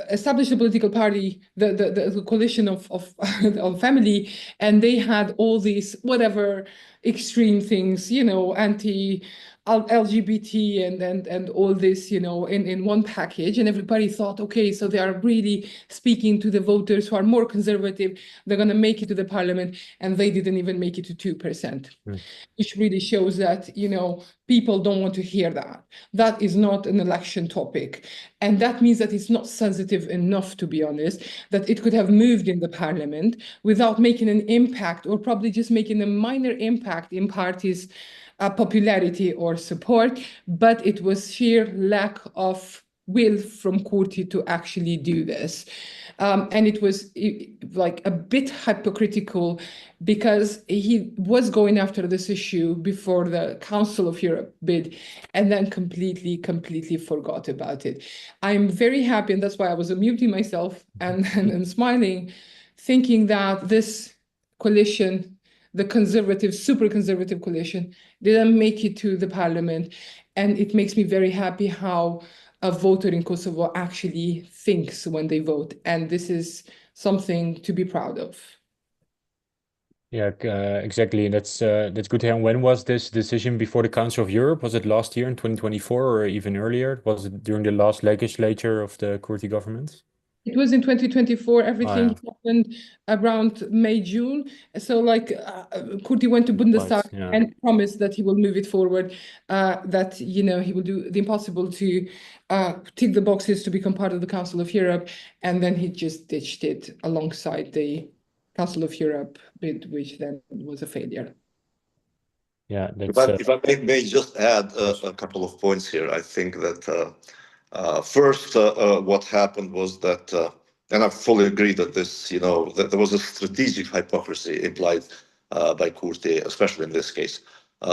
established a political party, the coalition of family, and they had all these whatever extreme things, anti LGBT and all this, in one package. And everybody thought, okay, so they are really speaking to the voters who are more conservative. They're going to make it to the parliament, and they didn't even make it to 2%, which really shows that, people don't want to hear that. That is not an election topic. And that means that it's not sensitive enough, to be honest, that it could have moved in the parliament without making an impact, or probably just making a minor impact in parties' popularity or support, but it was sheer lack of will from Kurti to actually do this. And it was like a bit hypocritical because he was going after this issue before the Council of Europe bid, and then completely forgot about it. I'm very happy, and that's why I was muting myself and smiling, thinking that this coalition, the conservative, super conservative coalition, didn't make it to the parliament. And it makes me very happy how a voter in Kosovo actually thinks when they vote. And this is something to be proud of. Yeah, exactly. That's good to hear. When was this decision before the Council of Europe? Was it last year in 2024 or even earlier? Was it during the last legislature of the Kurti government? It was in 2024. Everything yeah. happened around May, June. So Kurti went to Bundestag and promised that he will move it forward, that, he will do the impossible to tick the boxes to become part of the Council of Europe. And then he just ditched it alongside the Council of Europe bid, which then was a failure. Yeah, if I may just add a couple of points here. I think that first, what happened was that, and I fully agree that that there was a strategic hypocrisy implied by Kurti, especially in this case,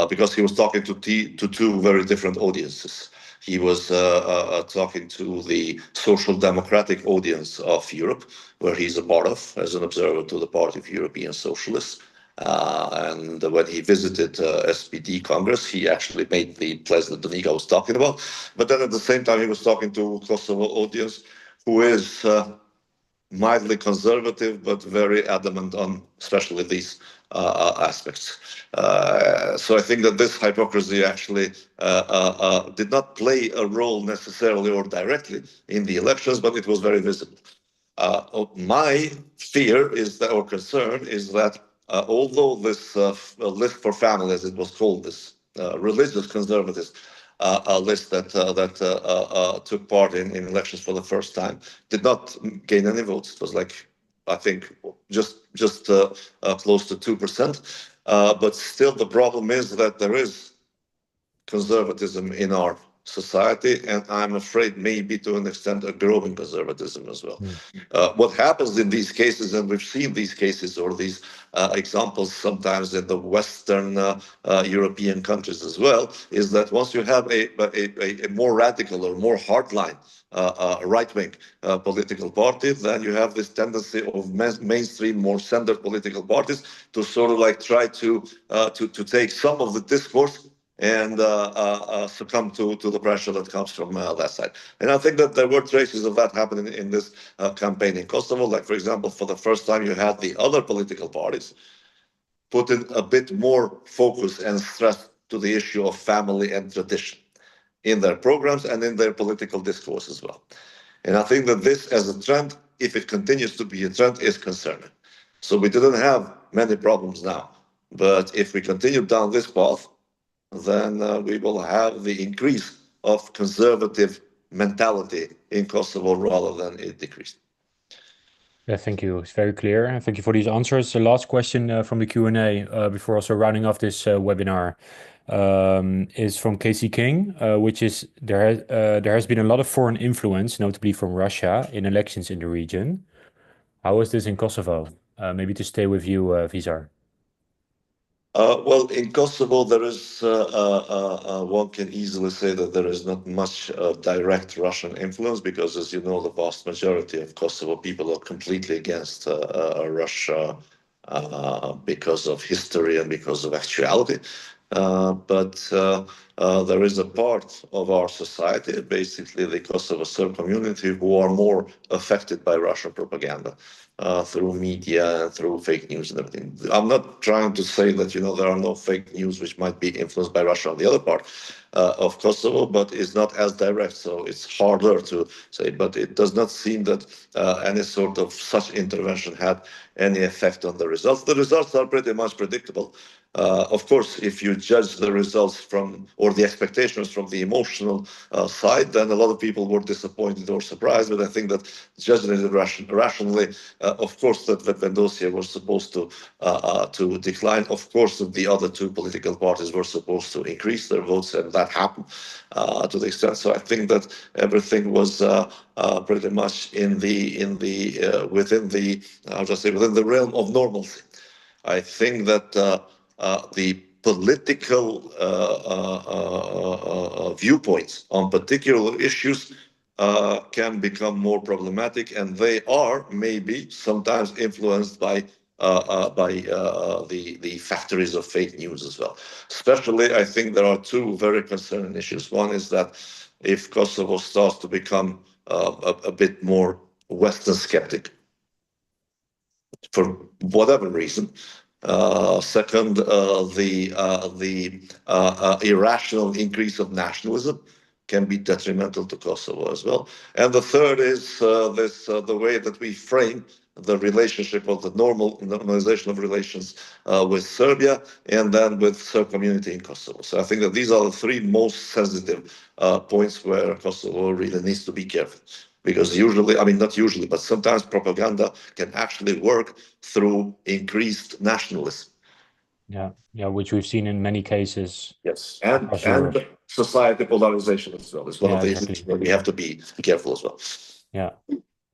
because he was talking to two very different audiences. He was talking to the social democratic audience of Europe, where he's a part of, as an observer to the Party of European Socialists. And when he visited SPD Congress, he actually made the pledge that Donika was talking about. But then at the same time, he was talking to Kosovo audience, who is mildly conservative, but very adamant on especially these aspects. So I think that this hypocrisy actually did not play a role necessarily or directly in the elections, but it was very visible. My fear is that, or concern is that, although this list for family, as it was called, this religious conservatives list that took part in elections for the first time, did not gain any votes. It was like, I think, just close to 2%. But still, the problem is that there is conservatism in our society, and I'm afraid maybe to an extent a growing conservatism as well. What happens in these cases, and we've seen these cases or these examples sometimes in the Western European countries as well, is that once you have a more radical or more hardline right-wing political party, then you have this tendency of mainstream, more centered political parties to sort of like try to take some of the discourse and succumb to the pressure that comes from that side. And I think that there were traces of that happening in this campaign in Kosovo. Like, for example, for the first time, you had the other political parties put in a bit more focus and stress to the issue of family and tradition in their programs and in their political discourse as well. And I think that this, as a trend, if it continues to be a trend, is concerning. So we didn't have many problems now. But if we continue down this path, then we will have the increase of conservative mentality in Kosovo rather than it decreased. Yeah, thank you. It's very clear. And thank you for these answers. The last question from the Q&A before also rounding off this webinar is from Casey King, which is there has been a lot of foreign influence, notably from Russia, in elections in the region. How is this in Kosovo? Maybe to stay with you, Visar. Well, in Kosovo, there is one can easily say that there is not much direct Russian influence because, as you know, the vast majority of Kosovo people are completely against Russia because of history and because of actuality. But there is a part of our society, basically the Kosovo Serb community, who are more affected by Russian propaganda through media and through fake news and everything. I'm not trying to say that, there are no fake news which might be influenced by Russia on the other part of Kosovo, but it's not as direct, so it's harder to say. But it does not seem that any sort of such intervention had any effect on the results. The results are pretty much predictable. Of course, if you judge the results from, or the expectations from the emotional side, then a lot of people were disappointed or surprised. But I think that judging it rationally, of course, that Vetvendosia was supposed to decline. Of course, the other two political parties were supposed to increase their votes, and that happened to the extent. So I think that everything was pretty much within the realm of normalcy. I think that the political viewpoints on particular issues can become more problematic, and they are maybe sometimes influenced by the factories of fake news as well. Especially, I think there are two very concerning issues. One is that if Kosovo starts to become a bit more Western skeptic, for whatever reason. Second, the irrational increase of nationalism can be detrimental to Kosovo as well. And the third is the way that we frame the relationship of the normalization of relations with Serbia and then with Serb community in Kosovo. So I think that these are the three most sensitive points where Kosovo really needs to be careful. Because usually, I mean, not usually, but sometimes propaganda can actually work through increased nationalism. Yeah, which we've seen in many cases. Yes, across Europe. and society polarization as well is one of the issues where we have to be careful as well. Yeah,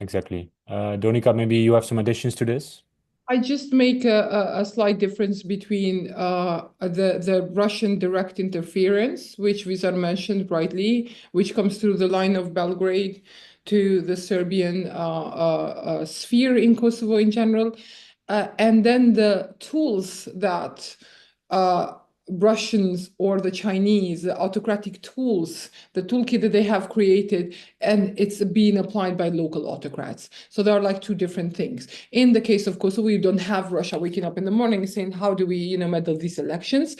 exactly. Donika, maybe you have some additions to this? I just make a slight difference between the Russian direct interference, which Visar mentioned rightly, which comes through the line of Belgrade to the Serbian sphere in Kosovo in general, and then the tools that Russians or the Chinese, the autocratic tools, the toolkit that they have created, and it's being applied by local autocrats. So there are like two different things. In the case of Kosovo, you don't have Russia waking up in the morning saying, how do we, meddle these elections?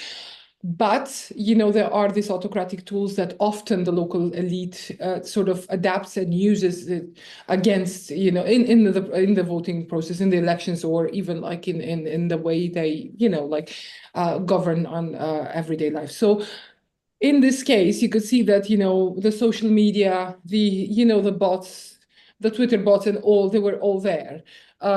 But, there are these autocratic tools that often the local elite sort of adapts and uses it against, in the voting process, in the elections, or even like in the way they, govern on everyday life. So in this case, you could see that, the social media, the bots, the Twitter bots and all, they were all there.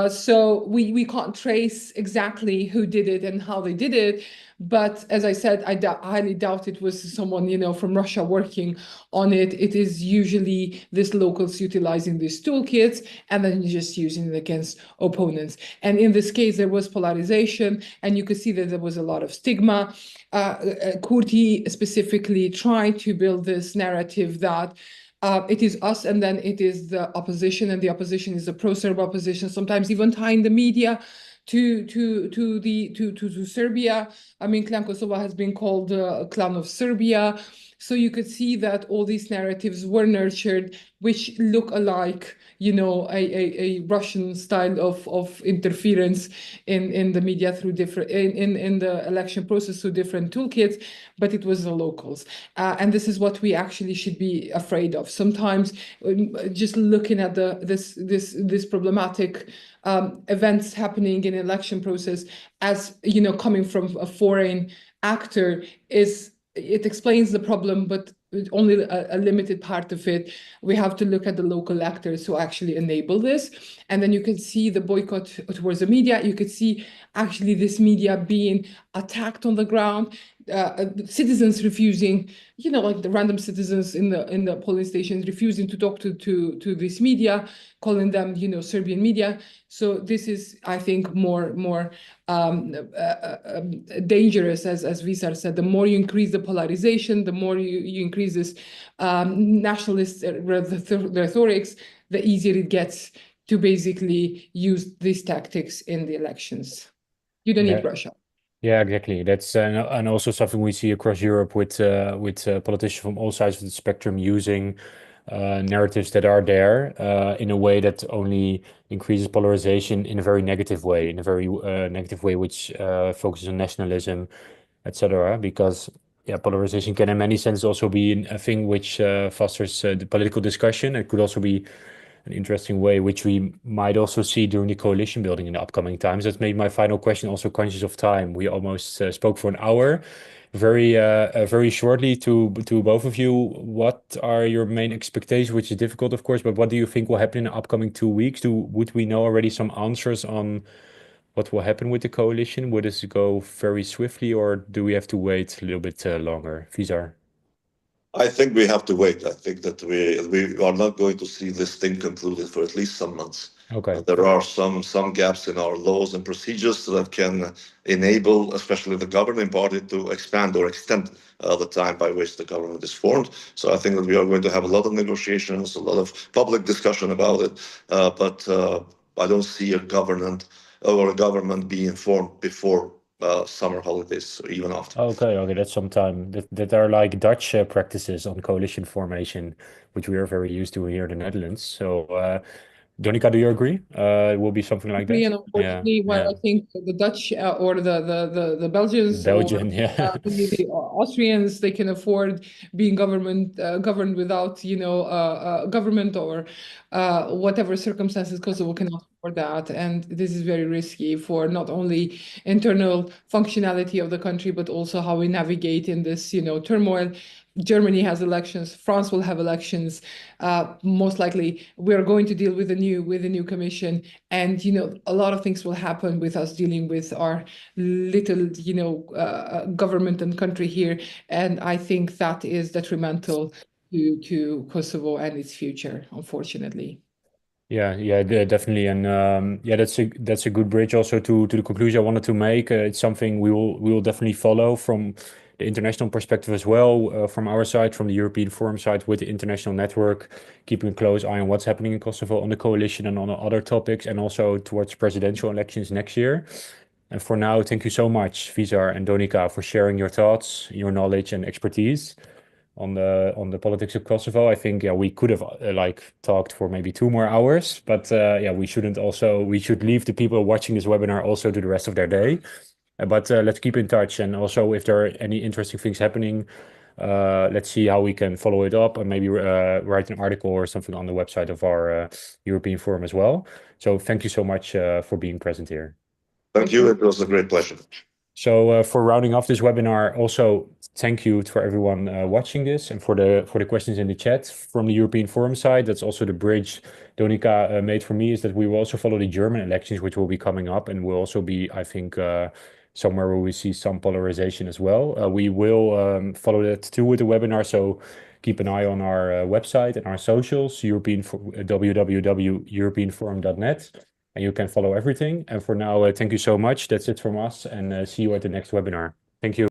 So we can't trace exactly who did it and how they did it. But as I said, I highly doubt it was someone, from Russia working on it. It is usually these locals utilizing these toolkits and then just using it against opponents. And in this case, there was polarization, and you could see that there was a lot of stigma. Kurti specifically tried to build this narrative that it is us and then it is the opposition, and the opposition is the pro-Serb opposition, sometimes even tying the media to Serbia. I mean, Clan Kosovo has been called a clan of Serbia. So you could see that all these narratives were nurtured, which look alike, a Russian style of interference in the media through different in the election process through different toolkits, but it was the locals. And this is what we actually should be afraid of. Sometimes just looking at this problematic events happening in election process as coming from a foreign actor it explains the problem, but only a limited part of it. We have to look at the local actors who actually enable this. And then you can see the boycott towards the media. You could see actually this media being attacked on the ground, citizens refusing, like the random citizens in the polling stations refusing to talk to this media, calling them, Serbian media. So this is, I think, more dangerous, as Visar said. The more you increase the polarization, the more you increase this nationalist rhetorics, the easier it gets to basically use these tactics in the elections. You don't need Russia. Yeah, exactly. That's and also something we see across Europe with politicians from all sides of the spectrum using narratives that are there in a way that only increases polarization in a very negative way, which focuses on nationalism, etc. Because polarization can in many senses also be a thing which fosters the political discussion. It could also be an interesting way, which we might also see during the coalition building in the upcoming times. That's maybe my final question, also conscious of time. We almost spoke for an hour. Very shortly to both of you, what are your main expectations, which is difficult, of course, but what do you think will happen in the upcoming 2 weeks? Would we know already some answers on what will happen with the coalition? Would this go very swiftly, or do we have to wait a little bit longer? Visar. I think we have to wait. I think that we are not going to see this thing concluded for at least some months. Okay. There are some gaps in our laws and procedures that can enable, especially the governing party, to expand or extend the time by which the government is formed. So I think that we are going to have a lot of negotiations, a lot of public discussion about it. But I don't see a government being formed before summer holidays or even after. Okay, that's some time. That are like Dutch practices on coalition formation, which we are very used to here in the Netherlands. So, Donika, do you agree? It will be something like that? And unfortunately, I think the Dutch or the Belgians Belgian, or yeah. the Austrians, they can afford being governed without, government or whatever circumstances. Kosovo cannot afford that, and this is very risky for not only internal functionality of the country, but also how we navigate in this, turmoil. Germany has elections. France will have elections. Most likely, we're going to deal with a new commission, and a lot of things will happen with us dealing with our little government and country here, and I think that is detrimental to Kosovo and its future, unfortunately. Yeah, definitely, and that's a good bridge also to the conclusion I wanted to make. It's something we will definitely follow from the international perspective as well, from our side, from the European Forum side, with the international network, keeping a close eye on what's happening in Kosovo on the coalition and on other topics, and also towards presidential elections next year. And for now, thank you so much, Visar and Donika, for sharing your thoughts, your knowledge and expertise on the politics of Kosovo. I think we could have talked for maybe 2 more hours, but we should leave the people watching this webinar also to the rest of their day. But let's keep in touch, and also if there are any interesting things happening, let's see how we can follow it up and maybe write an article or something on the website of our European Forum as well. So thank you so much for being present here. Thank you. It was a great pleasure. So for rounding off this webinar, also thank you for everyone watching this and for the questions in the chat from the European Forum side. That's also the bridge Donika made for me, is that we will also follow the German elections, which will be coming up, and will also be, I think, somewhere where we see some polarization as well. We will follow that too with the webinar, so keep an eye on our website and our socials, www.europeanforum.net. And you can follow everything. And for now, thank you so much. That's it from us, and see you at the next webinar. Thank you.